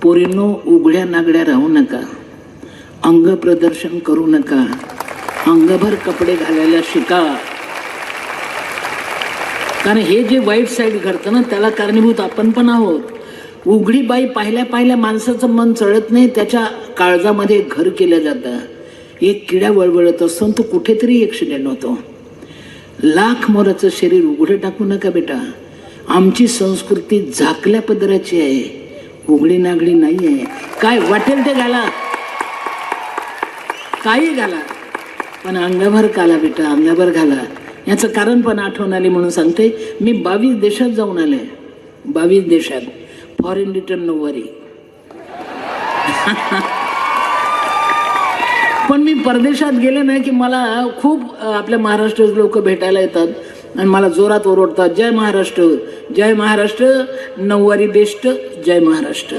पोरींनो, उघड्या नागड्या राहू नका, अंग प्रदर्शन करू नका, अंगभर कपडे घालायला शिका. कारण हे जे वाईट साईड घडतं ना, त्याला कारणीभूत आपण पण आहोत. उघडी बाई पाहिल्या पाहिल्या माणसाचं मन चढत नाही, त्याच्या काळजामध्ये घर केलं जातं. एक किडा वळवळत असतो, तो कुठेतरी ॲक्सिडेंट होतो. लाख मोलाचं शरीर उघडं टाकू नका बेटा. आमची संस्कृती झाकल्या पदराची आहे, उघडी नागडी नाही आहे. काय वाटेल ते घाला, काही घाला, पण अंगाभर घाला बेटा, अंगाभर घाला. याचं कारण पण आठवण आली म्हणून सांगते. मी 22 देशात जाऊन आले, 22 देशात. फॉरेन रिटर्न नो वरी. पण मी परदेशात गेले नाही की मला खूप आपल्या महाराष्ट्राचे लोक भेटायला येतात आणि मला जोरात ओरडतात, जय महाराष्ट्र, जय महाराष्ट्र, नऊवारी बेस्ट, जय महाराष्ट्र.